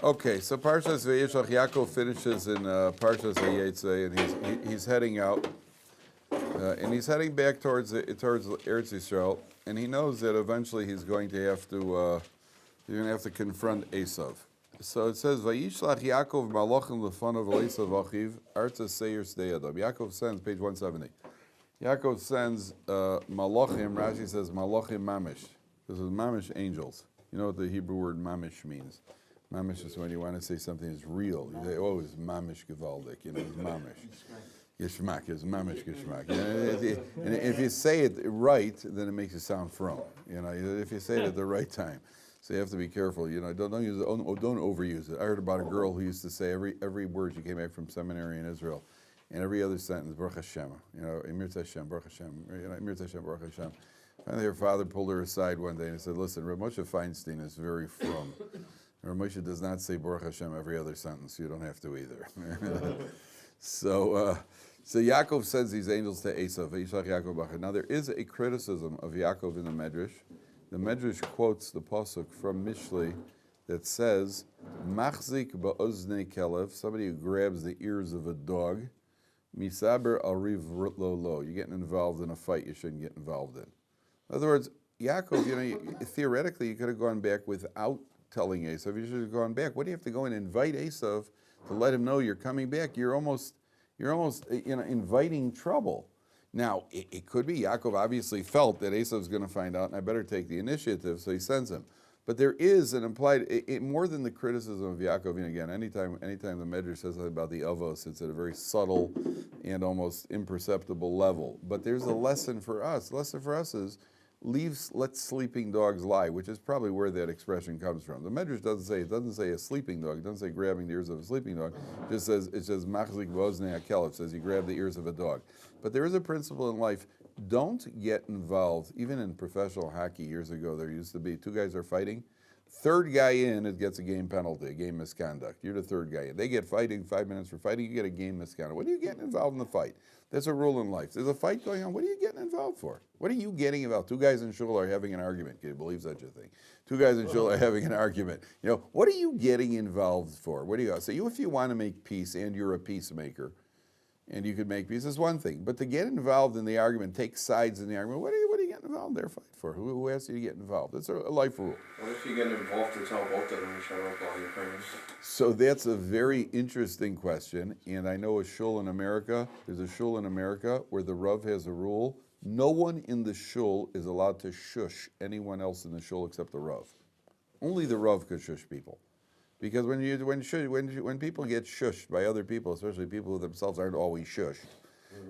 Okay, so Parshat Vayishlach, Yaakov finishes in Parshat Vayetze, and he's heading out, and he's heading back towards Eretz Yisrael, and he knows that eventually he's going to have to confront Esav. So it says Vayishlach Yaakov Malachim lefanav Esav achiv Arta Seir Sdei Adam. Yaakov sends, page 170. Yaakov sends Malachim. Rashi says Malachim Mamish. This is Mamish angels. You know what the Hebrew word Mamish means? Mamish is when you want to say something is real. You say, oh, it's Mamish Gevaldik. You know, it's Mamish. Geshmak is Mamish Geshmak. And if you say it right, then it makes you sound from. You know, if you say it at the right time. So you have to be careful. You know, don't use it, don't overuse it. I heard about a girl who used to say every word. She came back from seminary in Israel, and every other sentence, Baruch Hashem. You know, Emir Tashem, Baruch Hashem. You know, Emir Tashem, Baruch Hashem. Finally, her father pulled her aside one day and said, "Listen, Rav Moshe Feinstein is very from. Rav Moshe does not say Baruch Hashem every other sentence. You don't have to either." So Yaakov sends these angels to Esav. Vayishlach Yaakov Bachar. Now there is a criticism of Yaakov in the Medrash. The Medrash quotes the pasuk from Mishlei that says, "Machzik ba'oznei kelev," somebody who grabs the ears of a dog. Misaber ariv lo lo. You're getting involved in a fight you shouldn't get involved in. In other words, Yaakov, you know, theoretically you could have gone back without telling Esav. You should have gone back. What do you have to go and invite Esav to let him know you're coming back? You're almost inviting trouble. Now, it could be Yaakov obviously felt that Esav's going to find out, and I better take the initiative, so he sends him. But there is an implied, more than the criticism of Yaakov, and again, anytime the Medrash says something about the Avos, it's at a very subtle and almost imperceptible level. But there's a lesson for us. The lesson for us is, let sleeping dogs lie, which is probably where that expression comes from. The Medrash doesn't say a sleeping dog, it doesn't say grabbing the ears of a sleeping dog, it says machzik b'oznei hakelef, says you grab the ears of a dog. But there is a principle in life, don't get involved. Even in professional hockey years ago, there used to be two guys are fighting, third guy in, it gets a game penalty, a game misconduct. You're the third guy in. They get fighting, 5 minutes for fighting, you get a game misconduct. What are you getting involved in the fight? That's a rule in life. There's a fight going on. What are you getting involved for? What are you getting involved? Two guys in shul are having an argument. Can you believe such a thing? Two guys in shul are having an argument. You know, what are you getting involved for? What do you say? If you want to make peace and you're a peacemaker, and you could make peace, is one thing. But to get involved in the argument, take sides in the argument, what are you getting involved there fight for? Who asked you to get involved? It's a life rule. What if you get involved to tell both of them to show up while you're praying? So that's a very interesting question. And I know a shul in America, there's a shul in America where the Rav has a rule. No one in the shul is allowed to shush anyone else in the shul except the Rav. Only the Rav could shush people. Because when people get shushed by other people, especially people who themselves aren't always shushed,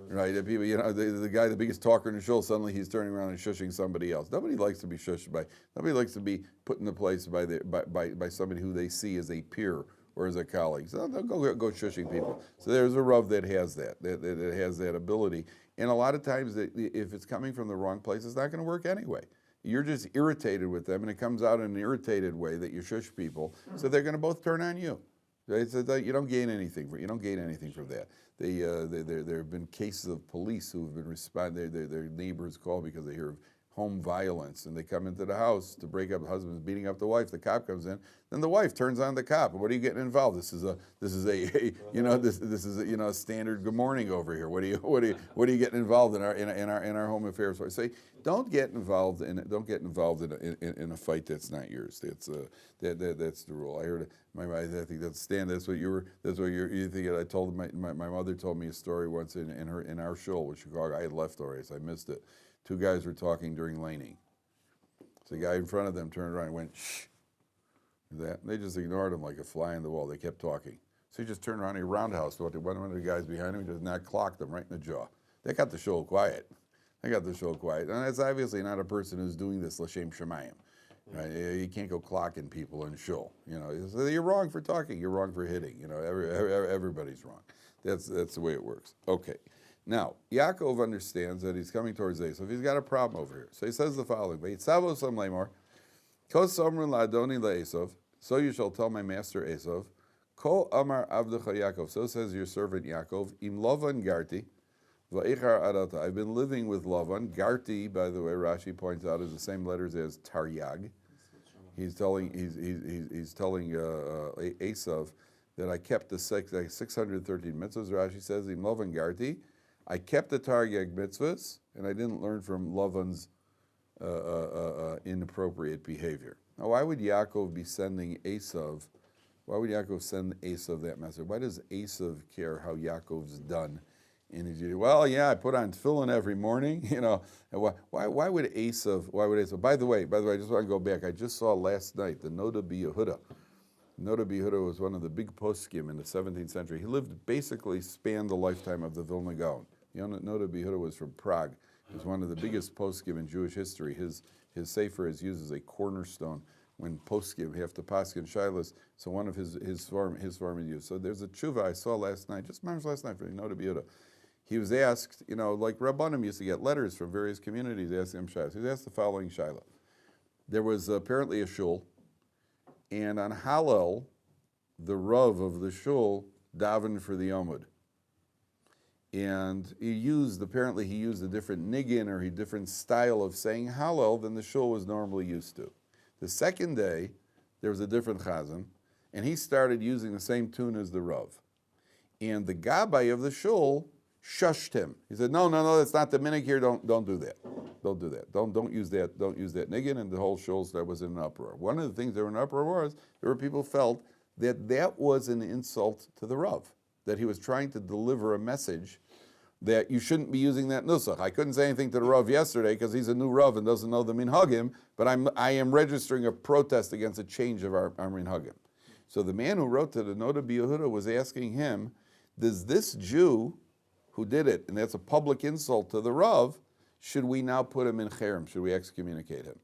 right? The people, the guy, the biggest talker in the show, suddenly he's turning around and shushing somebody else. Nobody likes to be shushed by. Nobody likes to be put in the place by somebody who they see as a peer or as a colleague. So they'll go shushing people. So there's a Rav that has that has that ability. And a lot of times, if it's coming from the wrong place, it's not going to work anyway. You're just irritated with them, and it comes out in an irritated way that you shush people, so they're going to both turn on you. Right? So you don't gain anything from that. There have been cases of police who have been responding. Their neighbors call because they hear of home violence, and they come into the house to break up. The husband's beating up the wife. The cop comes in. Then the wife turns on the cop. What are you getting involved? This is a standard good morning over here. What are you getting involved in our home affairs? So I say, don't get involved in a fight that's not yours. That's the rule. I heard I think that's Stan. That's what you think. I told my mother told me a story once in our shul, which Chicago. I had left already, so I missed it. Two guys were talking during laning. So the guy in front of them turned around and went, shh. They just ignored him like a fly on the wall. They kept talking. So he just turned around and he roundhouse one of the guys behind him. He just clocked them right in the jaw. They got the show quiet. And that's obviously not a person who's doing this l'shem shemayim. Right? You can't go clocking people in shul. So you're wrong for talking. You're wrong for hitting. Everybody's wrong. That's the way it works. Okay. Now, Yaakov understands that he's coming towards Esav. He's got a problem over here. So he says the following, so you shall tell my master Esav, Ko amar avdecha Yaakov, so says your servant Yaakov, im Lavan garti, va'echar adata. I've been living with Lavan. Garti, by the way, Rashi points out, is the same letters as Taryag. he's telling Esav that I kept the 613 mitzvahs. Rashi says in Lavan Garti, I kept the Taryag mitzvahs, and I didn't learn from Lavan's inappropriate behavior. Now, why would Yaakov be sending Esav? Why would Yaakov send Esav that message? Why does Esav care how Yaakov's done in his duty? Well, yeah, I put on tefillin every morning. You know, why would Esav? Why would Esav? By the way, I just want to go back. I just saw last night the Noda B'Yehuda. Noda B'Yehuda was one of the big poskim in the 17th century. He basically spanned the lifetime of the Vilna Gaon. You know, Noda B'Yehuda was from Prague. He was one of the biggest poskim in Jewish history. His sefer is used as a cornerstone when poskim have to paskin shilas. So one of his farm is used. So there's a tshuva I saw last night, just last night from Noda B'Yehuda. He was asked, you know, like Rabbanim used to get letters from various communities asking him shilas. He was asked the following shilah. There was apparently a shul, and on Hallel, the Rav of the shul davened for the Omen. And he used a different niggin or a different style of saying Hallel than the shul was normally used to. The second day, there was a different chazan, and he started using the same tune as the Rav. And the gabbai of the shul shushed him. He said, no, that's not the minhag here, don't do that. Don't do that. Don't use that niggin, and the whole shul was in an uproar. One of the things that were in an uproar was there were people who felt that was an insult to the Rav, that he was trying to deliver a message that you shouldn't be using that nusach. I couldn't say anything to the Rav yesterday because he's a new Rav and doesn't know the minhagim, but I am registering a protest against a change of our minhagim. So the man who wrote to the Noda B'Yehuda was asking him, does this Jew who did it, and that's a public insult to the Rav, should we now put him in cherem? Should we excommunicate him?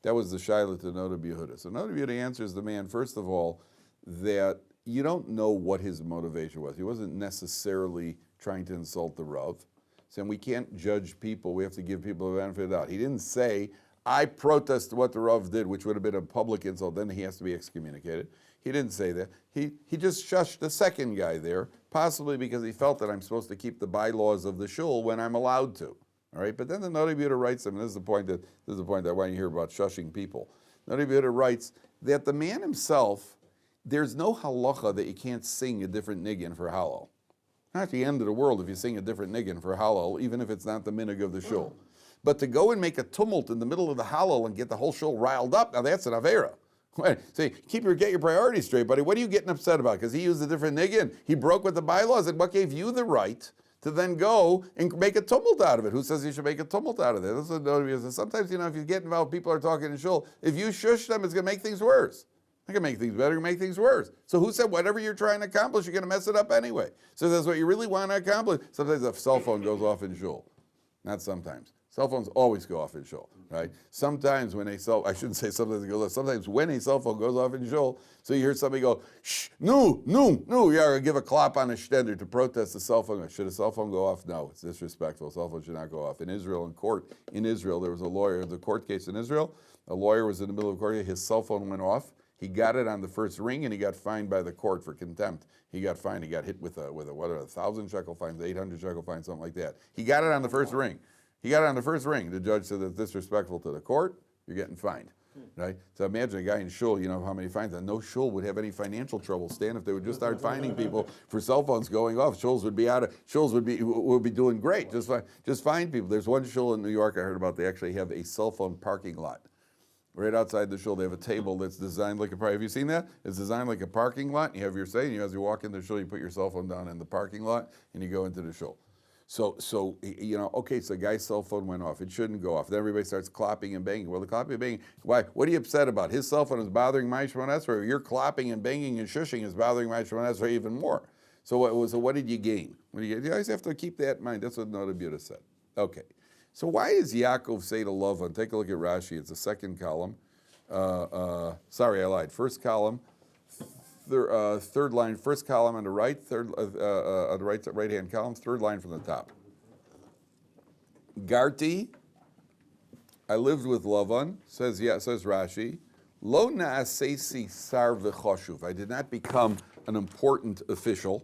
That was the shaila to Noda B'Yehuda. So Noda B'Yehuda answers the man, first of all, that you don't know what his motivation was. He wasn't necessarily trying to insult the Rav. So we can't judge people. We have to give people the benefit of the doubt. He didn't say, I protest what the Rav did, which would have been a public insult. Then he has to be excommunicated. He didn't say that. He just shushed the second guy there, possibly because he felt that I'm supposed to keep the bylaws of the shul when I'm allowed to. All right, but then the Noda B'Yehuda writes him, and this is the point that I want you to hear about shushing people. Noda B'Yehuda writes that the man himself, there's no halacha that you can't sing a different niggin for Hallel. Not the end of the world if you sing a different niggin for Hallel, even if it's not the minhag of the shul. But to go and make a tumult in the middle of the Hallel and get the whole shul riled up, now that's an avera. Say, get your priorities straight, buddy. What are you getting upset about? Because he used a different niggin. He broke with the bylaws, and what gave you the right to then go and make a tumult out of it? Who says you should make a tumult out of it? That's what sometimes, if you get involved, people are talking in shul. If you shush them, it's going to make things worse. I can make things better, can make things worse. So who said whatever you're trying to accomplish, you're going to mess it up anyway? So that's what you really want to accomplish. Sometimes a cell phone goes off in shul. Not sometimes. Cell phones always go off in shul, right? Sometimes when I shouldn't say sometimes it goes off. Sometimes when a cell phone goes off in shul, so you hear somebody go, shh, no, you're going to give a clap on a shtender to protest the cell phone. Should a cell phone go off? No, it's disrespectful. A cell phone should not go off. In Israel, there was a lawyer, the court case in Israel. A lawyer was in the middle of court, his cell phone went off. He got it on the first ring, and he got fined by the court for contempt. He got fined. He got hit with a 1,000 shekel fine, 800 shekel fine, something like that. He got it on the first ring. The judge said that's disrespectful to the court. You're getting fined, right? So imagine a guy in shul. You know how many fines? And no shul would have any financial trouble. Stan, if they would just start fining people for cell phones going off, shuls would be doing great. Just fine people. There's one shul in New York I heard about. They actually have a cell phone parking lot. Right outside the shul, they have a table that's designed like have you seen that? It's designed like a parking lot. You have your say, and as you walk in the shul, you put your cell phone down in the parking lot, and you go into the shul. So a guy's cell phone went off. It shouldn't go off. Then everybody starts clapping and banging. Well, the clapping and banging, why? What are you upset about? His cell phone is bothering my Shemon Esrei. Your clapping and banging and shushing is bothering my Shemon Esrei even more. So what did you gain? You always have to keep that in mind. That's what Noda B'Yehuda said. Okay. So why does Yaakov say to Lavan? Take a look at Rashi. It's the second column. Sorry, I lied. First column, third line. First column on the right. On the right-hand column. Third line from the top. Garti. I lived with Lavan. Says Rashi. Lo naasesi sar v'choshuv. I did not become an important official.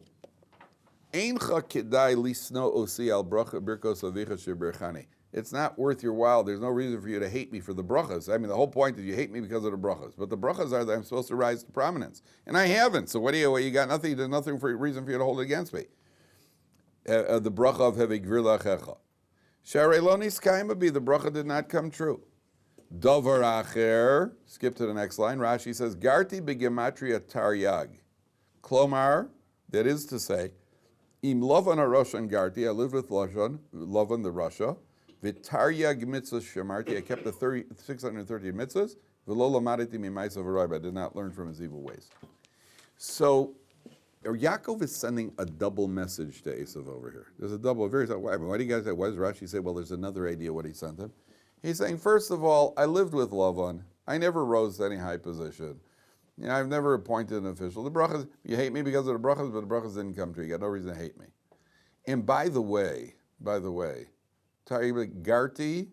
Eincha kedai lisno osi al bracha birkos avicha sheberchani. It's not worth your while. There's no reason for you to hate me for the brachas. I mean, the whole point is you hate me because of the brachas. But the brachas are that I'm supposed to rise to prominence. And I haven't. So what you got nothing, there's nothing for reason for you to hold it against me. The bracha of Hevei Gvir Lachecha. Sharei lo niskayma bi, the bracha did not come true. Davar acher, skip to the next line. Rashi says, Garti begematria taryag. Klomar, that is to say, Im Lavan HaRoshan Garti, I lived with Lavan the Russia, V'taryag mitzvahs shemarti, I kept the 630 mitzvahs, V'lo lamaditi mimaisa v'roy, I did not learn from his evil ways. So, Yaakov is sending a double message to Esav over here. There's a double, why do you guys say, why does Rashi say, well, there's another idea what he sent him? He's saying, first of all, I lived with Lavan, I never rose to any high position. You know, I've never appointed an official. The brachas, you hate me because of the brachas, but the brachas didn't come true. You got no reason to hate me. And by the way, Garti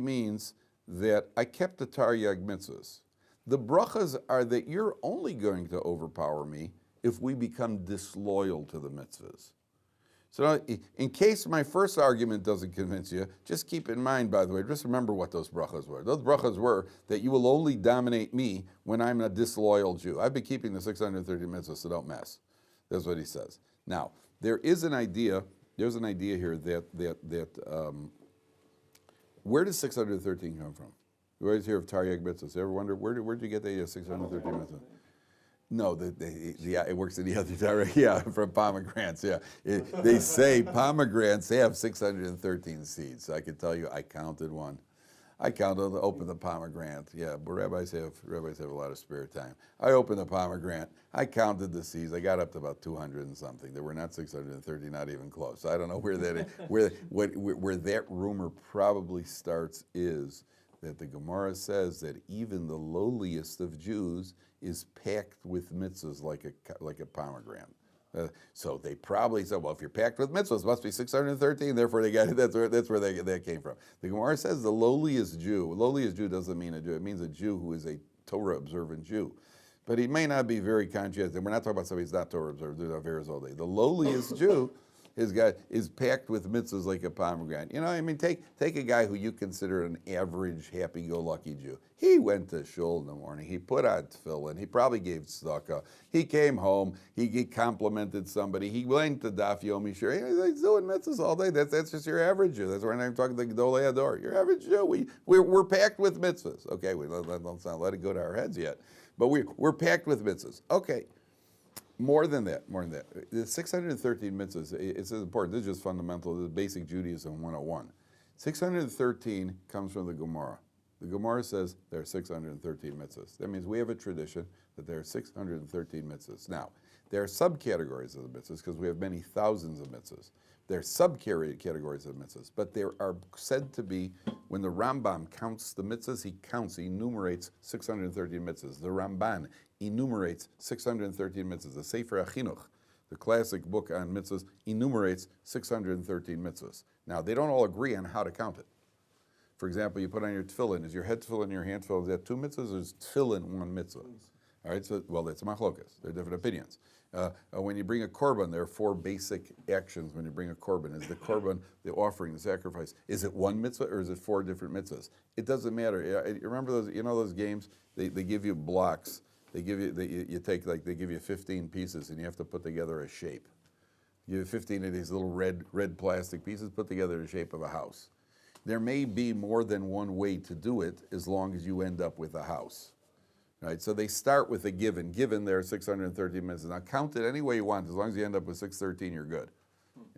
means that I kept the Taryag mitzvahs. The brachas are that you're only going to overpower me if we become disloyal to the mitzvahs. So in case my first argument doesn't convince you, just keep in mind, by the way, just remember what those brachas were. Those brachas were that you will only dominate me when I'm a disloyal Jew. I've been keeping the 630 mitzvahs, so don't mess. That's what he says. Now, there's an idea here that where does 613 come from? You always hear of Taryag mitzvahs. You ever wonder, where'd you get the idea of 613 mitzvahs? No, it works in the other direction. Yeah, from pomegranates. Yeah, they pomegranates have 613 seeds. I can tell you, I counted one. I opened the pomegranate. Yeah, but rabbis have a lot of spare time. I opened the pomegranate. I counted the seeds. I got up to about 200 and something. There were not 630, not even close. I don't know where that rumor probably starts is that the Gemara says that even the lowliest of Jews is packed with mitzvahs like a pomegranate. So they probably said, well, if you're packed with mitzvahs, it must be 613, therefore they got it. That's where that came from. The Gemara says the lowliest Jew doesn't mean a Jew, it means a Jew who is a Torah observant Jew. But he may not be very conscientious, and we're not talking about somebody who's not Torah observant, there's Averas all day. The lowliest Jew is packed with mitzvahs like a pomegranate. You know, I mean, take a guy who you consider an average, happy-go-lucky Jew. He went to shul in the morning. He put on tefillin. He probably gave tzedakah. He came home. He complimented somebody. He went to Daf Yomi Shir. He's doing mitzvahs all day. That's just your average Jew. That's why I'm talking to Gedolei Ador. Your average Jew. We're packed with mitzvahs. Okay, let's not let it go to our heads yet. But we're packed with mitzvahs. Okay. More than that. The 613 mitzvahs, it's important. This is just fundamental. This is basic Judaism 101. 613 comes from the Gemara. The Gemara says there are 613 mitzvahs. That means we have a tradition that there are 613 mitzvahs. Now, there are subcategories of the mitzvahs because we have many thousands of mitzvahs. There are subcategories of mitzvahs, but there are said to be, when the Rambam counts the mitzvahs, he enumerates 613 mitzvahs. The Ramban enumerates 613 mitzvahs. The Sefer HaChinuch, the classic book on mitzvahs, enumerates 613 mitzvahs. Now, they don't all agree on how to count it. For example, you put on your tefillin. Is your head tefillin and your hand tefillin, is that two mitzvahs or is tefillin one mitzvah? All right, so, well, that's machlokas. There are different opinions. When you bring a korban, there are four basic actions when you bring a korban. Is the korban, the offering, the sacrifice, is it one mitzvah or is it four different mitzvahs? It doesn't matter. You remember those, those games? They give you blocks. They give you, they give you 15 pieces and you have to put together a shape. You have 15 of these little red plastic pieces put together in the shape of a house. There may be more than one way to do it as long as you end up with a house. Right, so they start with a given. Given there are 613 mitzvahs. Now count it any way you want. As long as you end up with 613, you're good.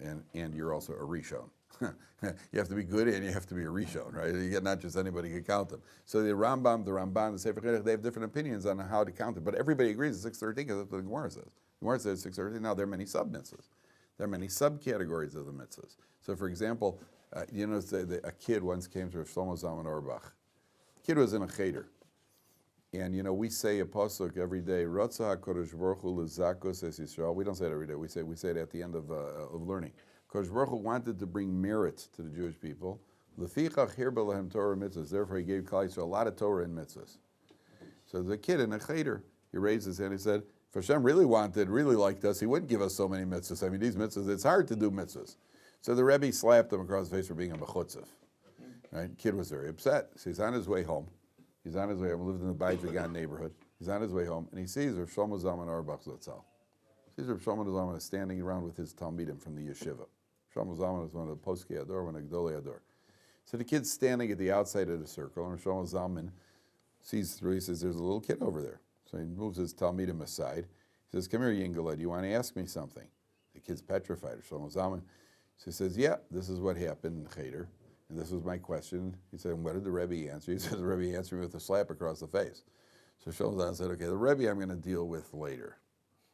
And you're also a Rishon. You have to be good and you have to be a Rishon, right? You get not just anybody can count them. So the Rambam, the Sefer Chinuch, they have different opinions on how to count it. But everybody agrees it's 613 because that's what the Gemara says. The Gemara says 613. Now there are many sub-mitzvahs. There are many subcategories of the mitzvahs. So for example, a kid once came to Rav Shlomo Zalman Auerbach. The kid was in a cheder. And we say a pasuk every day. Ratzah HaKadosh Baruch Hu lezakos es Yisrael. We don't say it every day. We say it at the end of learning. Kadosh Baruch Hu wanted to bring merit to the Jewish people. Lefichach hirba lahem Torah mitzvahs. Therefore, he gave Klal Yisrael a lot of Torah and mitzvahs. So the kid in a cheder, he raised his hand. He said, "If Hashem really liked us, He wouldn't give us so many mitzvahs. I mean, these mitzvahs. It's hard to do mitzvahs." So the Rebbe slapped him across the face for being a mechutzev. Right? Kid was very upset. So he's on his way home. He's on his way home. Lived in the Baijagan neighborhood. He's on his way home, and he sees Rav Shlomo Zalman Auerbach Zatzal. Sees Rav Shlomo Zalman standing around with his talmidim from the yeshiva. Shlomo Zalman is one of the Poskei Ador, one of the Gdolei Ador. So the kid's standing at the outside of the circle, and Shlomo Zalman sees through. He says, "There's a little kid over there." So he moves his talmidim aside. He says, "Come here, Yingala, do you want to ask me something?" The kid's petrified. Shlomo Zalman. So he says, "Yeah, this is what happened in Cheder, and this was my question." He said, "And what did the Rebbe answer?" He says, "The Rebbe answered me with a slap across the face." So Shlomo Zalman said, "Okay, the Rebbe I'm going to deal with later.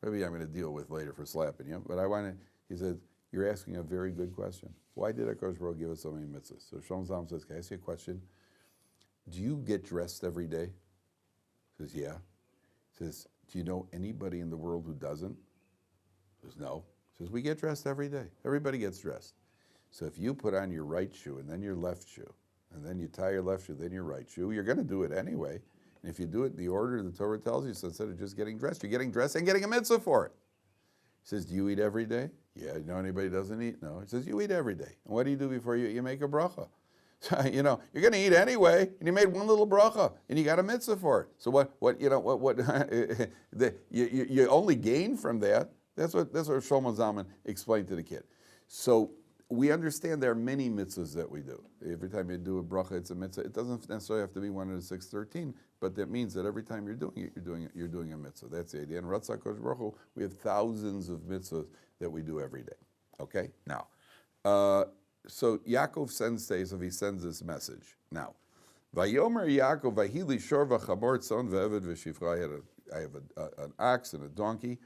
Rebbe I'm going to deal with later for slapping you. But I want to," he said, "You're asking a very good question. Why did HaKadosh Baruch Hu give us so many mitzvahs?" So Shlomo Zalman says, "Can I ask you a question? Do you get dressed every day?" He says, "Yeah." He says, "Do you know anybody in the world who doesn't?" He says, "No." He says, "We get dressed every day. Everybody gets dressed. So if you put on your right shoe and then your left shoe, and then you tie your left shoe, then your right shoe, you're going to do it anyway. And if you do it in the order the Torah tells you, so instead of just getting dressed, you're getting dressed and getting a mitzvah for it." He says, "Do you eat every day?" "Yeah." "You know anybody who doesn't eat?" "No." He says, "You eat every day. And what do you do before you eat? You make a bracha." So, you're going to eat anyway, and you made one little bracha, and you got a mitzvah for it. So you only gain from that. That's what Shlomo Zalman explained to the kid. So we understand there are many mitzvahs that we do. Every time you do a bracha, it's a mitzvah. It doesn't necessarily have to be one of the 613, but that means that every time you're doing it, you're doing a mitzvah. That's the idea. And Ratzak Kodesh Baruch Hu, we have thousands of mitzvahs that we do every day. Okay? Now, so Yaakov sends Esav, he sends this message. Now, Vayomer Yaakov vahili shor v'chamor tzon ve'eved v'shifra. I have an ox and a donkey.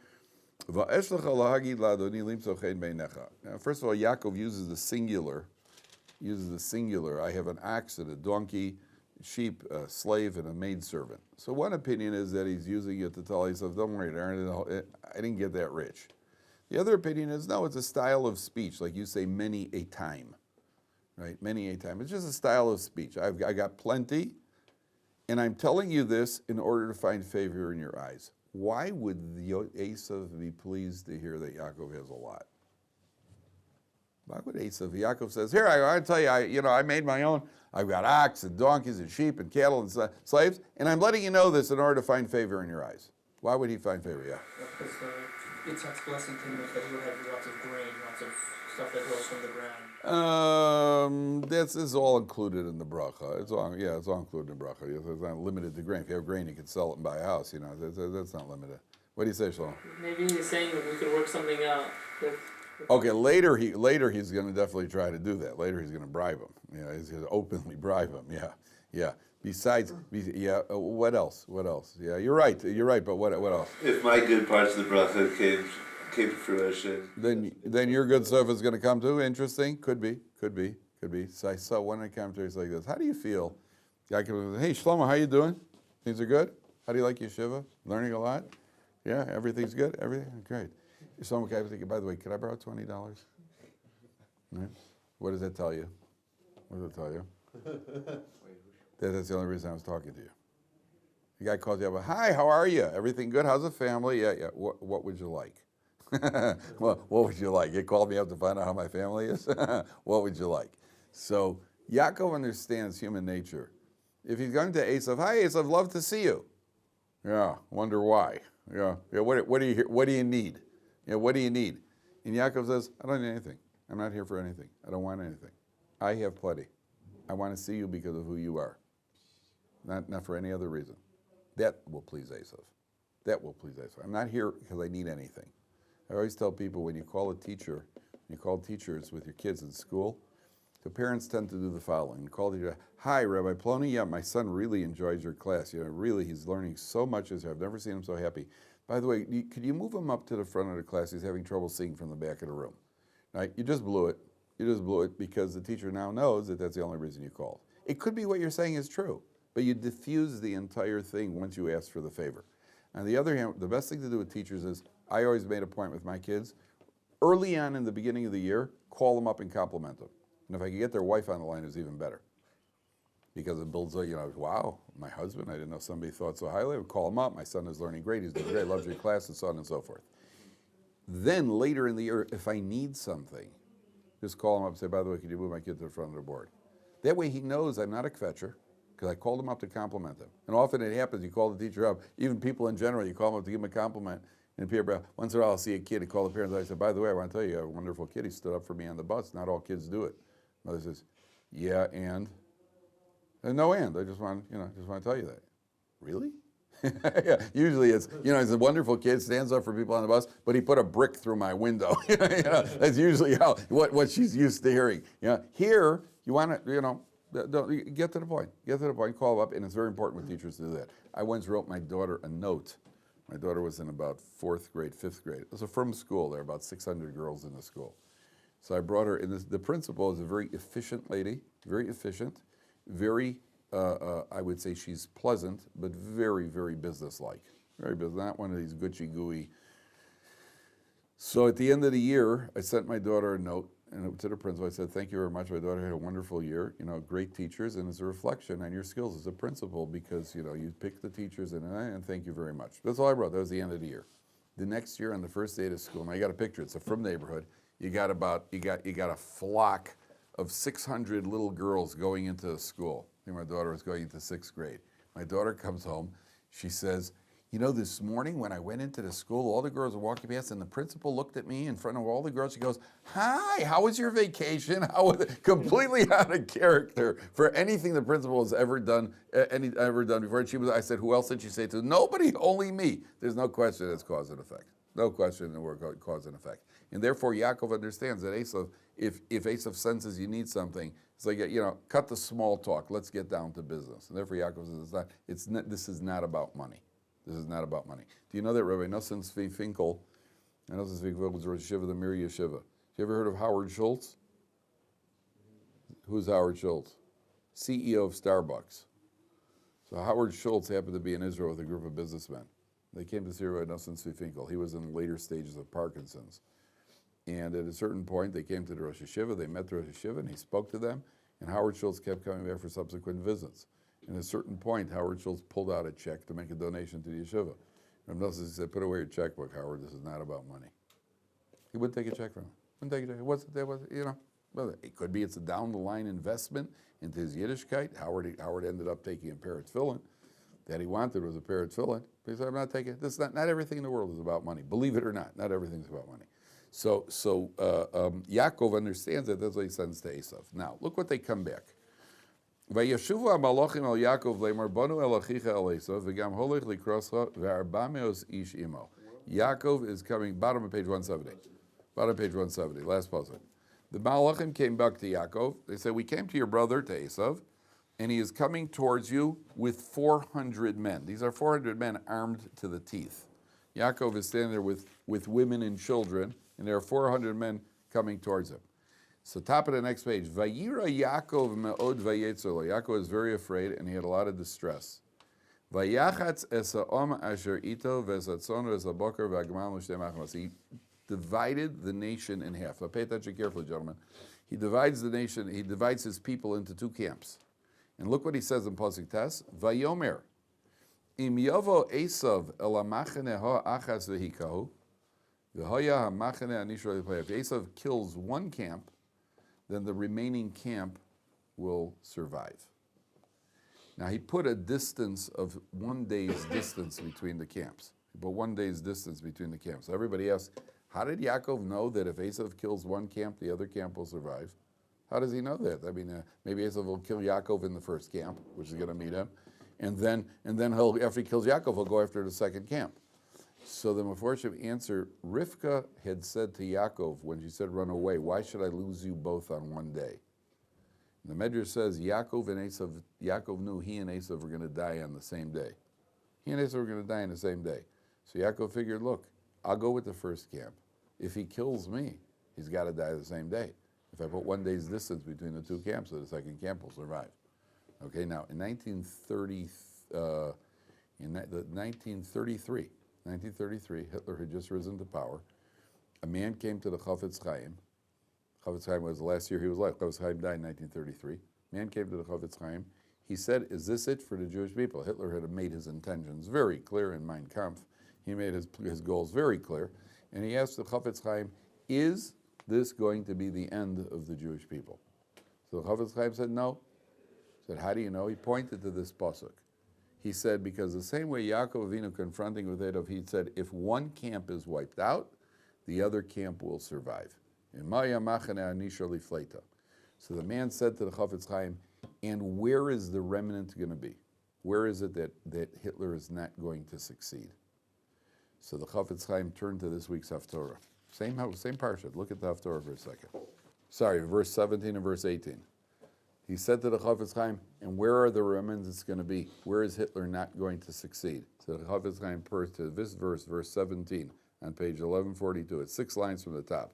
Now, first of all, Yaakov uses the singular. I have an ox and a donkey, sheep, a slave, and a maidservant. So one opinion is that he's using it to tell Esav, "Don't worry, I didn't get that rich." The other opinion is, no, it's a style of speech, like you say many a time, right? Many a time. It's just a style of speech. I got plenty, and I'm telling you this in order to find favor in your eyes. Why would Esav be pleased to hear that Yaakov has a lot? Why would Esav? Yaakov says, "Here, I tell you, I made my own. I've got ox and donkeys and sheep and cattle and slaves, and I'm letting you know this in order to find favor in your eyes." Why would he find favor? Yeah. Because Yitzhak's blessing to him was that he would have lots of grain, lots of stuff that grows from the ground. This is all included in the bracha. It's all included in the bracha. It's not limited to grain. If you have grain, you can sell it and buy a house. That's not limited. What do you say, Shlomo? Maybe he's saying that we could work something out. Okay, later he's going to definitely try to do that. Later he's going to bribe him. He's going to openly bribe him. Yeah. Besides, what else? Yeah, you're right. But what else? If my good parts of the bracha came to fruition, then your good stuff is going to come too. Interesting. Could be. So I saw one of the commentaries like this. How do you feel? Hey Shlomo, how you doing? Things are good. How do you like yeshiva? Learning a lot? Yeah, everything's good. Everything great. Shlomo, by the way, could I borrow $20? Right? What does that tell you? That's the only reason I was talking to you. The guy calls you up, "Hi, how are you? Everything good? How's the family?" Yeah. What would you like? Well, what would you like? You called me up to find out how my family is? What would you like? So Yaakov understands human nature. If he's going to Esav, "Hi Esav, love to see you." Yeah, wonder why. Yeah. What do you need? What do you need? And Yaakov says, "I don't need anything. I'm not here for anything. I don't want anything. I have plenty. I want to see you because of who you are. Not for any other reason." That will please Esav. I'm not here because I need anything. I always tell people when you call teachers with your kids in school, the parents tend to do the following. You call the teacher, "Hi, Rabbi Plony, yeah, my son really enjoys your class. Really, he's learning so much this year. I've never seen him so happy. By the way, could you move him up to the front of the class? He's having trouble seeing from the back of the room." Right? You just blew it. Because the teacher now knows that that's the only reason you called. It could be what you're saying is true, but you diffuse the entire thing once you ask for the favor. On the other hand, the best thing to do with teachers is, I always made a point with my kids, early on in the beginning of the year, call them up and compliment them. And if I could get their wife on the line, it's even better. Because it builds wow, my husband, I didn't know somebody thought so highly. I would call him up, my son is learning great, he's doing great, loves your class, and so on and so forth. Then later in the year, if I need something, just call him up and say, by the way, could you move my kid to the front of the board? That way he knows I'm not a kvetcher, because I called him up to compliment him. And often it happens, you call the teacher up, even people in general, you call them up to give them a compliment, and once in a while I'll see a kid, I call the parents, I say, by the way, I want to tell you, a wonderful kid, he stood up for me on the bus. Not all kids do it. Mother says, yeah, and no and. I just want to tell you that. Really? Yeah, usually it's, he's a wonderful kid, stands up for people on the bus, but he put a brick through my window. That's usually what she's used to hearing. Here, you want to, get to the point. Get to the point, call up, and it's very important with teachers to do that. I once wrote my daughter a note. My daughter was in about 4th grade, 5th grade. It was a frum school. There were about 600 girls in the school. So I brought her, and the principal is a very efficient lady, very efficient, very, I would say she's pleasant, but very, very businesslike. Very business, not one of these Gucci gooey. So at the end of the year, I sent my daughter a note and to the principal. I said, thank you very much. My daughter had a wonderful year, great teachers, and it's a reflection on your skills as a principal because, you pick the teachers and thank you very much. That's all I wrote. That was the end of the year. The next year on the first day of school, and I got a picture, it's a from neighborhood, you got a flock of 600 little girls going into the school. I think my daughter was going into 6th grade. My daughter comes home, she says, this morning when I went into the school, all the girls were walking past and the principal looked at me in front of all the girls. She goes, hi, how was your vacation? How was it? Completely out of character for anything the principal has ever done before. And I said, who else did she say to? Nobody, only me. There's no question it's cause and effect. No question that we're cause and effect. And therefore, Yaakov understands that Esav, if Esav senses you need something, it's like, cut the small talk. Let's get down to business. And therefore, Yaakov says, this is not about money. This is not about money. Do you know that Rabbi Nosson Tzvi Finkel was Rosh Yeshiva, the Mir Yeshiva? You ever heard of Howard Schultz? Who's Howard Schultz? CEO of Starbucks. So Howard Schultz happened to be in Israel with a group of businessmen. They came to see Rabbi Nosson Tzvi Finkel. He was in the later stages of Parkinson's. And at a certain point, they came to the Rosh Yeshiva, they met the Rosh Yeshiva, and he spoke to them, and Howard Schultz kept coming back for subsequent visits. And at a certain point, Howard Schultz pulled out a check to make a donation to the yeshiva. And Nosson said, put away your checkbook, Howard, this is not about money. He wouldn't take a check from him. Wouldn't take a check. Well, it could be it's a down-the-line investment into his Yiddishkeit. Howard ended up taking a pair of tefillin. That he wanted was a pair of tefillin. He said, I'm not taking it. Not everything in the world is about money. Believe it or not everything's about money. So Yaakov understands that. That's what he sends to Esav. Now, look what they come back. Vayeshuvu hamalachim al Yaakov leimar banu el achicha el Esav v'gam holech likroscha ve'arba meos ish imo. Yaakov is coming, bottom of page 170. Bottom of page 170, last pasuk. The malachim came back to Yaakov. They said, we came to your brother, to Esav, and he is coming towards you with 400 men. These are 400 men armed to the teeth. Yaakov is standing there with women and children, and there are 400 men coming towards him. So top of the next page, Vayira Yaakov me'od vayetzolo. Yaakov is very afraid, and he had a lot of distress. Vayachatz esa'om asher ito v'esatzon v'esabokar v'agmal l'shtei machmas. He divided the nation in half. Now pay attention carefully, gentlemen. He divides the nation, he divides his people into 2 camps. And look what he says in Pasuk Tes, Vayomer, Im yovo Esav el hamachane ha'achas v'hikahu, v'hoya hamachane anishro l'payah. If Esav kills one camp, then the remaining camp will survive. Now he put a distance of 1 day's distance between the camps. He put 1 day's distance between the camps. So everybody asks, how did Yaakov know that if Esav kills one camp, the other camp will survive? How does he know that? I mean, maybe Esav will kill Yaakov in the first camp, which is going to meet him, and then he'll, after he kills Yaakov, he'll go after the second camp. So the Meforshim answer, Rivka had said to Yaakov when she said, run away, why should I lose you both on 1 day? And the Medrash says Yaakov knew he and Esav were going to die on the same day. He and Esav were going to die on the same day. So Yaakov figured, look, I'll go with the first camp. If he kills me, he's got to die the same day. If I put 1 day's distance between the 2 camps, so the second camp will survive. Okay, now in 1933, Hitler had just risen to power. A man came to the Chafetz Chaim. Chafetz Chaim was the last year he was alive. Chafetz Chaim died in 1933. Man came to the Chafetz Chaim. He said, is this it for the Jewish people? Hitler had made his intentions very clear in Mein Kampf. He made his goals very clear. And he asked the Chafetz Chaim, is this going to be the end of the Jewish people? So the Chofetz Chaim said no. He said, how do you know? He pointed to this pasuk. He said, because the same way Yaakov Avinu confronting with Edov, he said, if one camp is wiped out, the other camp will survive. So the man said to the Chofetz Chaim, and where is the remnant going to be? Where is it that Hitler is not going to succeed? So the Chofetz Chaim turned to this week's Haftorah. Same Parshat. Look at the Haftorah for a second. Sorry, verse 17 and verse 18. He said to the Chofetz Chaim, and where are the remnants going to be? Where is Hitler not going to succeed? So the Chofetz Chaim turned to this verse 17, on page 1142. It's 6 lines from the top.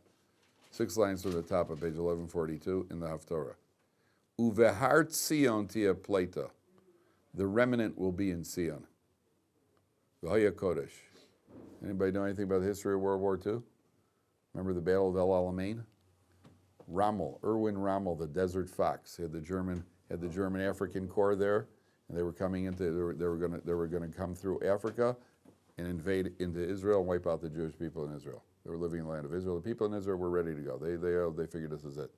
6 lines from the top of page 1142 in the Haftorah. Uvehar Tzion tia pleita. The remnant will be in Sion. Roja Code. Anybody know anything about the history of World War II? Remember the Battle of El Alamein? Erwin Rommel, the Desert Fox, had the German African Corps there, and they were coming into they were going to come through Africa and invade into Israel and wipe out the Jewish people in Israel. They were living in the land of Israel. The people in Israel were ready to go. They figured this is it.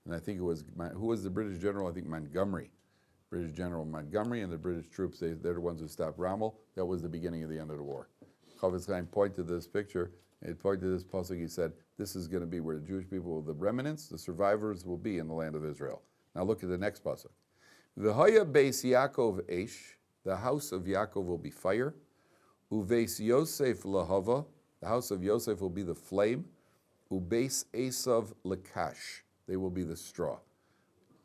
And I think it was who was the British general? I think Montgomery. British General Montgomery and the British troops, they're the ones who stopped Rommel. That was the beginning of the end of the war. Chofetz Chaim pointed to this picture, and he pointed to this pasuk. He said, this is going to be where the Jewish people, the remnants, the survivors, will be in the land of Israel. Now look at the next pasuk. V'haya beis Yaakov eish, the house of Yaakov will be fire. Uveis Yosef lahava, the house of Yosef will be the flame. Ubeis Esav lakash, they will be the straw.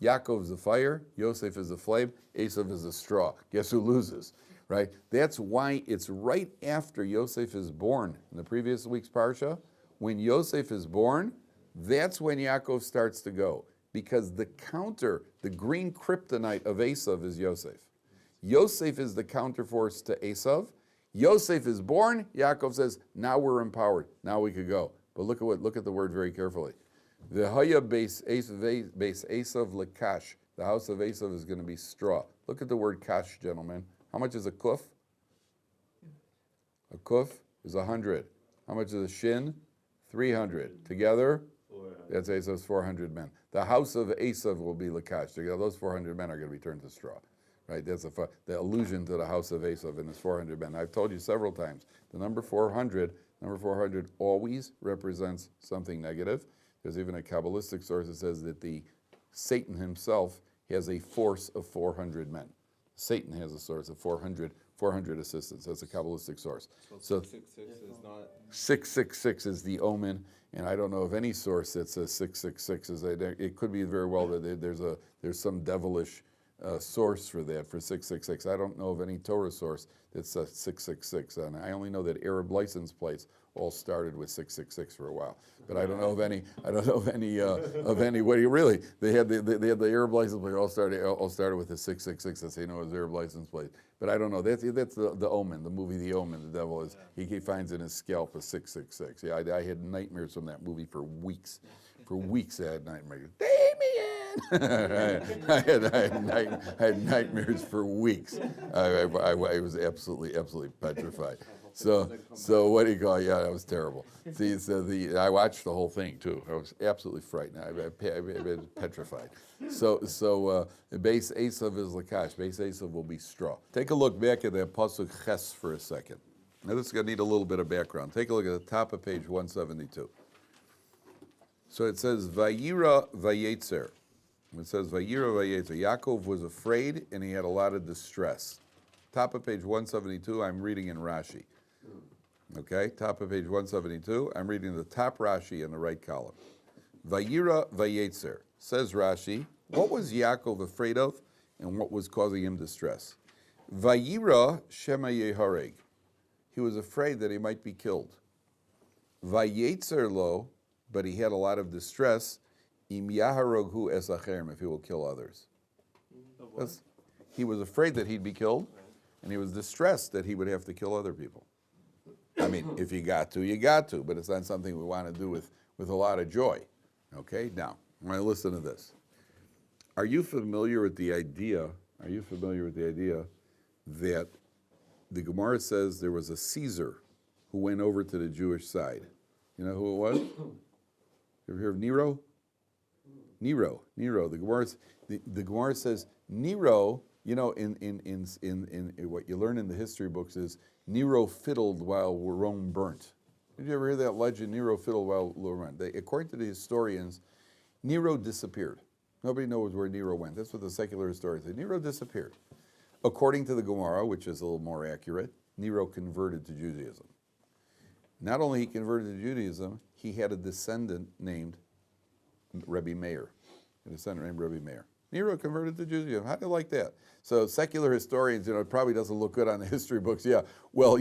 Yaakov is the fire, Yosef is the flame, Esav is the straw. Guess who loses, right? That's why it's right after Yosef is born. In the previous week's Parsha, when Yosef is born, that's when Yaakov starts to go. Because the counter, the green kryptonite of Esav is Yosef. Yosef is the counterforce to Esav. Yosef is born, Yaakov says, now we're empowered, now we could go. But look at the word very carefully. V'haya beis Esav lekash. The house of Esav is going to be straw. Look at the word kash, gentlemen. How much is a kuf? A kuf is 100. How much is a shin? 300. Together, that's Esav's 400 men. The house of Esav will be lekash. Together, those 400 men are going to be turned to straw. Right? That's the allusion to the house of Esav and his 400 men. I've told you several times, the number 400 always represents something negative. There's even a Kabbalistic source that says that Satan himself has a force of 400 men. Satan has a source of 400 assistants. That's a Kabbalistic source. So 666 is not... 666 is the Omen, and I don't know of any source that says 666 it could be very well that there's some devilish source for that, for 666. I don't know of any Torah source that says 666, and I only know that Arab license plates all started with 666 for a while, but I don't know of any. What do you really? They had the Arab license plate all started with the 666. That's how you know it was Arab license plate. But I don't know. That's the Omen, the movie The Omen. The devil is he finds in his scalp a 666. Yeah, I had nightmares from that movie for weeks. For weeks I had nightmares. Damien! I had nightmares for weeks. I was absolutely petrified. So what do you call it? Yeah, that was terrible. See, I watched the whole thing too. I was absolutely frightened. I was petrified. So base Esav is lakash. Base Esav will be straw. Take a look back at that pasuk ches for a second. Now this is going to need a little bit of background. Take a look at the top of page 172. So it says Vayira Vayetzer. It says Vayira Vayetzer. Yaakov was afraid and he had a lot of distress. Top of page 172, I'm reading in Rashi. Okay, top of page 172, I'm reading the top Rashi in the right column. Vayira Vayetzer. Says Rashi, what was Yaakov afraid of and what was causing him distress? Vayira Shema Yehareg. He was afraid that he might be killed. Vayetzer lo, but he had a lot of distress, im yaharoghu es acherim, if he will kill others. He was afraid that he'd be killed, and he was distressed that he would have to kill other people. I mean, if you got to, you got to, but it's not something we want to do with a lot of joy. Okay, now, I'm going to listen to this. Are you familiar with the idea that the Gemara says there was a Caesar who went over to the Jewish side? You know who it was? You ever hear of Nero? Nero. The Gemara says Nero. In what you learn in the history books is Nero fiddled while Rome burnt. Did you ever hear that legend? Nero fiddled while Rome burnt. According to the historians, Nero disappeared. Nobody knows where Nero went. That's what the secular historians say. Nero disappeared. According to the Gemara, which is a little more accurate, Nero converted to Judaism. Not only he converted to Judaism, he had a descendant named Rebbe Mayor. Nero converted to Judaism. How do you like that? So secular historians, it probably doesn't look good on the history books. Yeah, well,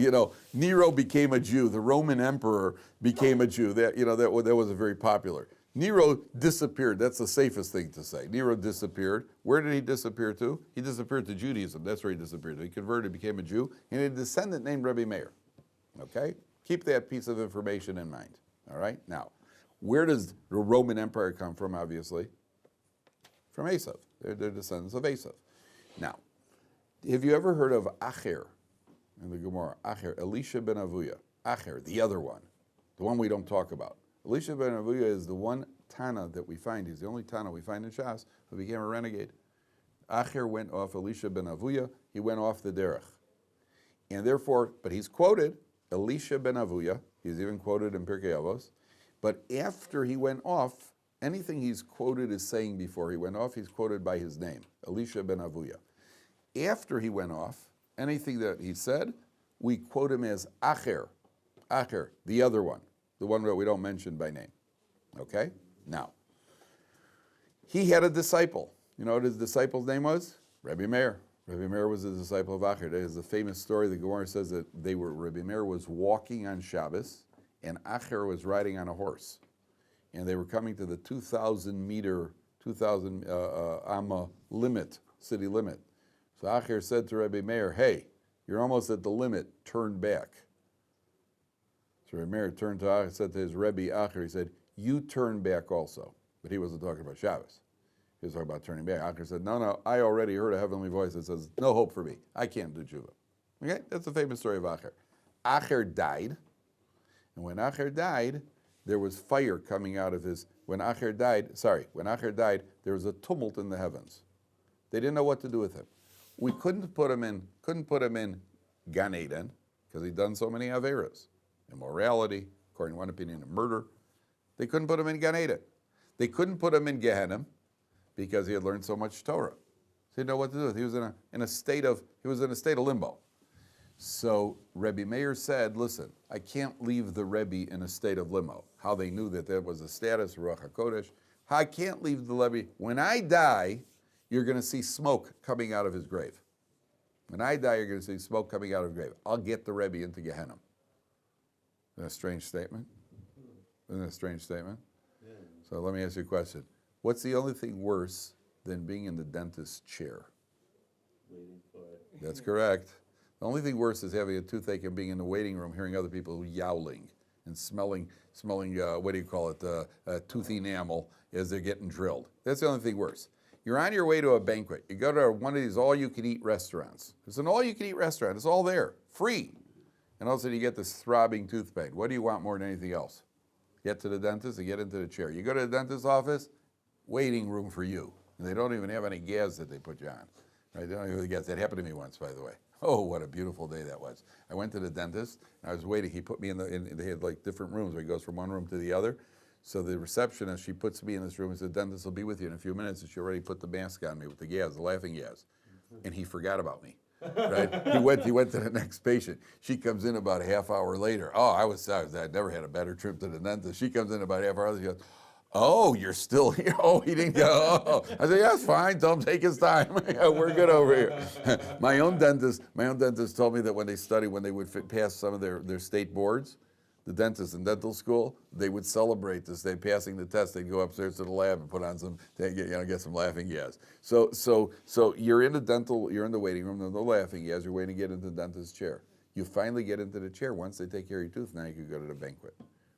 Nero became a Jew. The Roman emperor became a Jew. That wasn't very popular. Nero disappeared. That's the safest thing to say. Nero disappeared. Where did he disappear to? He disappeared to Judaism. That's where he disappeared to. He converted, became a Jew, and he had a descendant named Rebbe Mayor. Okay? Keep that piece of information in mind. All right? Now, where does the Roman Empire come from, obviously? From Esav. They're descendants of Esav. Now, have you ever heard of Acher in the Gemara? Acher, Elisha ben Avuya. Acher, the other one, the one we don't talk about. Elisha ben Avuya is the one Tana that we find. He's the only Tana we find in Shas who became a renegade. Acher went off, Elisha ben Avuya, he went off the derech. And therefore, but he's quoted, Elisha ben Avuya, he's even quoted in Pirkei Avos, but after he went off, anything he's quoted as saying before he went off, he's quoted by his name, Elisha ben Avuya. After he went off, anything that he said, we quote him as Acher, Acher, the other one, the one that we don't mention by name. Okay? Now, he had a disciple. You know what his disciple's name was? Rebbe Mayor. Rebbe Mayor was a disciple of Acher. There's a famous story. The Gemara says that Rebbe Mayor was walking on Shabbos, and Acher was riding on a horse. And they were coming to the 2,000 amma limit, city limit. So Acher said to Rebbe Mayor, hey, you're almost at the limit, turn back. So Rebbe Mayor turned to Acher, said to his Rebbe Acher, he said, you turn back also. But he wasn't talking about Shabbos. He was talking about turning back. Acher said, no, I already heard a heavenly voice that says, no hope for me. I can't do tshuva. Okay, that's the famous story of Acher. Acher died, and when Acher died, there was fire coming out of his, when Acher died, there was a tumult in the heavens. They didn't know what to do with him. We couldn't put him in Gan Eden, because he'd done so many Averas. Immorality, according to one opinion, murder. They couldn't put him in Gan Eden. They couldn't put him in Gehenna, because he had learned so much Torah. So he didn't know what to do with it. He was in a state of limbo. So Rebbe Mayor said, listen, I can't leave the Rebbe in a state of limbo. How they knew that was a status, Roja Code. I can't leave the Rebbe. When I die, you're going to see smoke coming out of his grave. When I die, you're going to see smoke coming out of his grave. I'll get the Rebbe into Gehenna. Isn't that a strange statement? Isn't that a strange statement? Yeah. So let me ask you a question. What's the only thing worse than being in the dentist's chair? Waiting for it. That's correct. The only thing worse is having a toothache and being in the waiting room, hearing other people yowling and smelling, what do you call it, tooth enamel as they're getting drilled. That's the only thing worse. You're on your way to a banquet. You go to one of these all-you-can-eat restaurants. It's an all-you-can-eat restaurant. It's all there, free. And all of a sudden you get this throbbing tooth pain. What do you want more than anything else? Get to the dentist and get into the chair. You go to the dentist's office, waiting room for you. And they don't even have any gas that they put you on. Right? They don't even have gas. That happened to me once, by the way. Oh, what a beautiful day that was. I went to the dentist, and I was waiting. He put me they had like different rooms where he goes from one room to the other. So the receptionist, she puts me in this room and said, dentist will be with you in a few minutes. And she already put the mask on me with the gas, the laughing gas. And he forgot about me. Right? He went to the next patient. She comes in about a half hour later. Oh, I'd never had a better trip to the dentist. She comes in about a half hour later. She goes, oh, you're still here? Oh, he didn't go. Oh. I said, yeah, it's fine. Tell him take his time. We're good over here. My own dentist told me that when they would pass some of their state boards, the dentists in dental school, they would celebrate this. They'd passing the test. They'd go upstairs to the lab and put on some, get some laughing gas. So you're in the waiting room. There's no laughing gas. You're waiting to get into the dentist's chair. You finally get into the chair. Once they take care of your tooth, now you can go to the banquet.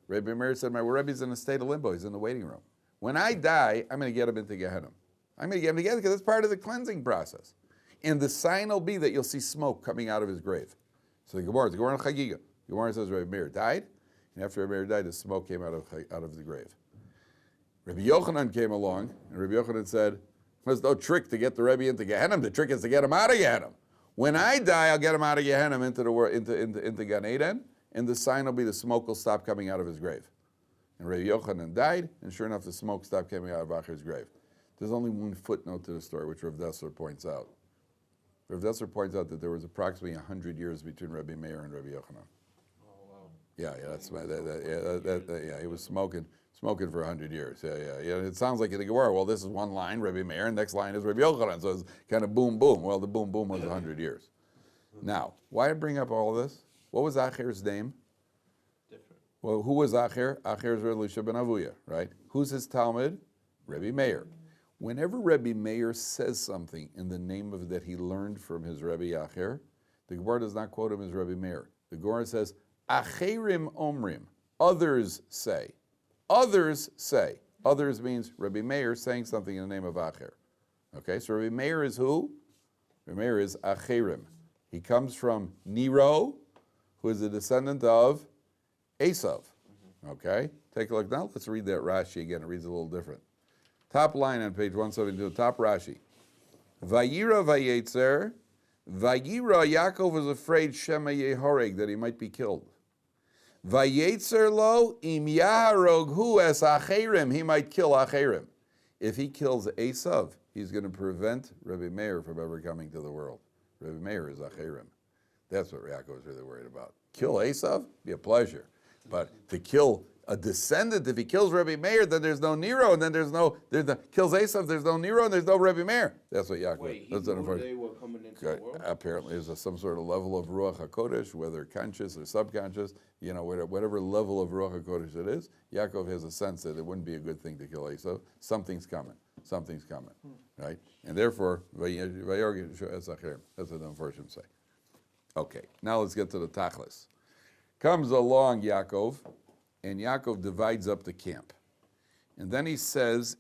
Rebbe Mayor said, my Rebbe's in a state of limbo. He's in the waiting room. When I die, I'm going to get him into Gehenna. I'm going to get him together because it's part of the cleansing process. And the sign will be that you'll see smoke coming out of his grave. So the Gemara in Chagiga. The Gemara says Rebbe Mayor died, and after Rebbe Mayor died, the smoke came out of the grave. Rabbi Yochanan came along, and Rabbi Yochanan said, there's no trick to get the Rebbe into Gehenna. The trick is to get him out of Gehenna. When I die, I'll get him out of Gehenna into the world, into Gan Eden, and the sign will be the smoke will stop coming out of his grave. And Rabbi Yochanan died, and sure enough, the smoke stopped coming out of Acher's grave. There's only one footnote to the story, which Rav Dessler points out. Rav Dessler points out that there was approximately 100 years between Rebbe Mayor and Rabbi Yochanan. Oh, wow. Yeah, he was smoking for 100 years. Yeah. It sounds like you think, well, this is one line, Rebbe Mayor, and next line is Rabbi Yochanan, so it's kind of boom, boom. Well, the boom, boom was 100 years. Now, why I bring up all of this? What was Acher's name? Different. Well, who was Acher? Acher is Elisha ben Avuya, right? Who's his Talmud? Rebbe Mayor. Whenever Rebbe Mayor says something in the name of that he learned from his Rebbe Acher, the Gemara does not quote him as Rebbe Mayor. The Gemara says, Acherim omrim, others say. Others say. Others means Rebbe Mayor saying something in the name of Acher. Okay, so Rebbe Mayor is who? Rebbe Mayor is Acherim. He comes from Nero, who is a descendant of Esav. Okay, take a look now. Let's read that Rashi again. It reads a little different. Top line on page 172, top Rashi. Vayira vayetzer, Vayira, Yaakov was afraid Shema Yehoreg, that he might be killed. Vayetzer lo im yaharog hu es acherim, he might kill acherim. If he kills Esav, he's going to prevent Rebbe Mayor from ever coming to the world. Rebbe Mayor is acherim. That's what Yaakov is really worried about. Kill Esav, be a pleasure. But to kill a descendant, if he kills Rebbe Mayor, then there's no Nero, and then kills Esav, there's no Nero, and there's no Rebbe Mayor. That's what Yaakov. Wait, he that's knew they were coming into the world? Apparently, there's some sort of level of Roja Code, whether conscious or subconscious, whatever level of Roja Code it is, Yaakov has a sense that it wouldn't be a good thing to kill Esav. Something's coming, right? And therefore, that's what the unfortunate say. Okay, now let's get to the Tachlis. Comes along Yaakov, and Yaakov divides up the camp. And then he says,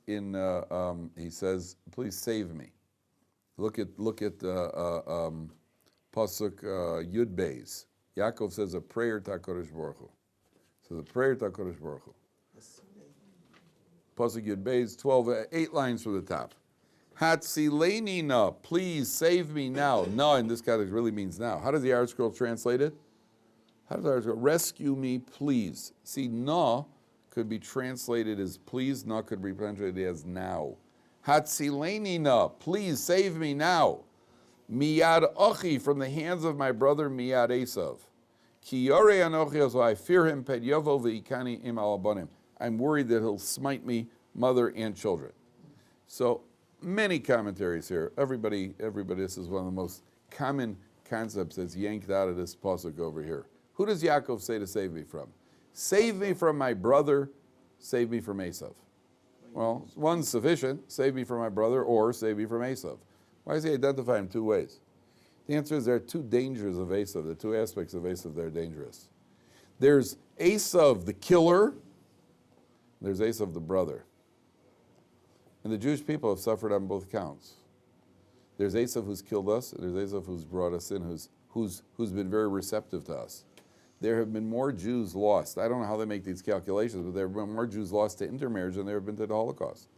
please save me. Look at Pasuk Yud Beis. Yaakov says a prayer to HaKadosh Baruch Hu. So the prayer to HaKadosh Baruch Hu. Pasuk Yud Beis, 8 lines from the top. Hatzileni na, please save me now. No, in this context really means now. How does the Art Scroll translate it? How does the Art Scroll? Rescue me, please. See, na could be translated as please, na could be translated as now. Hatzileni na, please save me now. Miyad achi, from the hands of my brother Miyad Esav. Ki yorei anochi, so I fear him, ped yovo ve'ikani im alabanim. I'm worried that he'll smite me, mother and children. So, many commentaries here. Everybody, this is one of the most common concepts that's yanked out of this pasuk over here. Who does Yaakov say to save me from? Save me from my brother, save me from Esav. Well, one's sufficient, save me from my brother, or save me from Esav. Why does he identify him 2 ways? The answer is there are 2 dangers of Esav. The 2 aspects of Esav that are dangerous. There's Esav the killer, there's Esav the brother. And the Jewish people have suffered on both counts. There's Esav who's killed us, and there's Esav who's brought us in, who's been very receptive to us. There have been more Jews lost. I don't know how they make these calculations, but there have been more Jews lost to intermarriage than there have been to the Holocaust.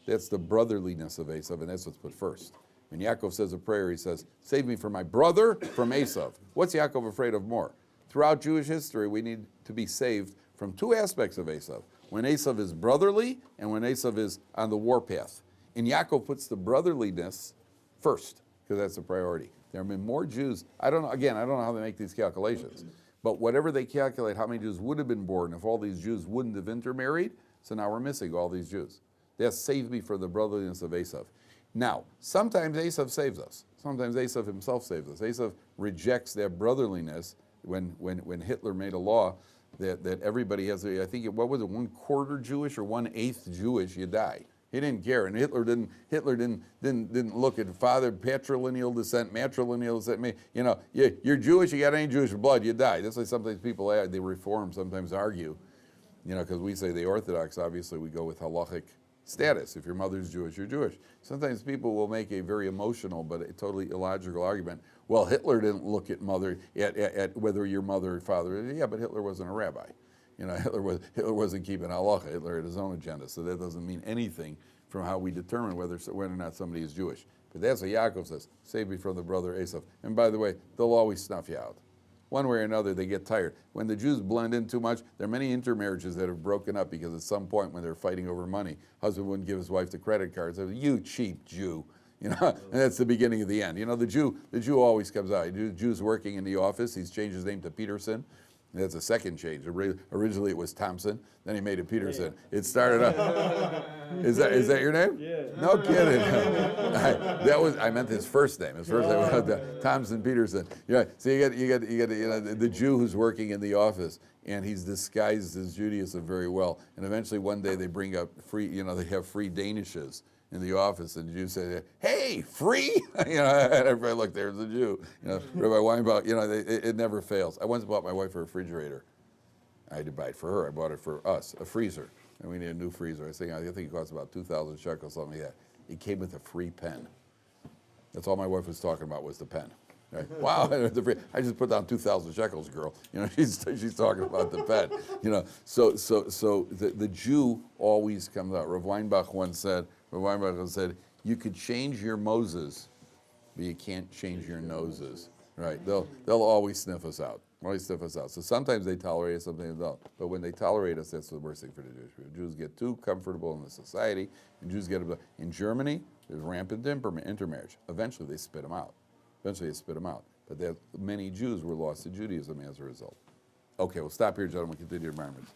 That's the brotherliness of Esav, and that's what's put first. When Yaakov says a prayer, he says, save me from my brother, from Esav. What's Yaakov afraid of more? Throughout Jewish history, we need to be saved from 2 aspects of Esav. When Esav is brotherly, and when Esav is on the warpath. And Yaakov puts the brotherliness first, because that's the priority. There have been more Jews. I don't know how they make these calculations. But whatever they calculate, how many Jews would have been born if all these Jews wouldn't have intermarried, so now we're missing all these Jews. That's saved me for the brotherliness of Esav. Now, sometimes Esav saves us. Sometimes Esav himself saves us. Esav rejects that brotherliness when Hitler made a law that everybody has, I think, what was it, 1/4 Jewish or 1/8 Jewish, you die. He didn't care, and Hitler didn't look at father, patrilineal descent, matrilineal descent. You're Jewish, you got any Jewish blood, you die. That's why sometimes people, the Reform sometimes argue, because we say the Orthodox, obviously we go with halachic status. If your mother's Jewish, you're Jewish. Sometimes people will make a very emotional but a totally illogical argument. Well, Hitler didn't look at whether your mother or father. Yeah, but Hitler wasn't a rabbi. Hitler wasn't keeping halacha. Hitler had his own agenda, so that doesn't mean anything from how we determine whether or not somebody is Jewish. But that's what Yaakov says, save me from the brother Esav. And by the way, they'll always snuff you out. One way or another, they get tired. When the Jews blend in too much, there are many intermarriages that have broken up because at some point when they're fighting over money, husband wouldn't give his wife the credit cards. You cheap Jew. And that's the beginning of the end. The Jew always comes out. The Jew's working in the office. He's changed his name to Peterson. That's a second change. Originally it was Thompson. Then he made it Peterson. It started up. Is that your name? Yeah. No kidding. I meant his first name. His first name was Thompson Peterson. So you get the Jew who's working in the office, and he's disguised his Judaism very well. And eventually one day they bring up free. They have free Danishes in the office, and the Jew say, "Hey, free!" And everybody look, there's the Jew. Rabbi Weinbach. It never fails. I once bought my wife a refrigerator. I had to buy it for her. I bought it for us, a freezer, and we need a new freezer. I think it cost about 2,000 shekels, something like that. It came with a free pen. That's all my wife was talking about was the pen. Right? Wow, I just put down 2,000 shekels, girl. She's talking about the pen. So the Jew always comes out. Rav Weinbach once said, you could change your Moses, but you can't change your noses. Right? They'll always sniff us out. So sometimes they tolerate us, sometimes they don't. But when they tolerate us, that's the worst thing for the Jewish people. Jews get too comfortable in the society, and Jews get in Germany. There's rampant intermarriage. Eventually, they spit them out. But many Jews were lost to Judaism as a result. Okay, we'll stop here, gentlemen. Continue your environment.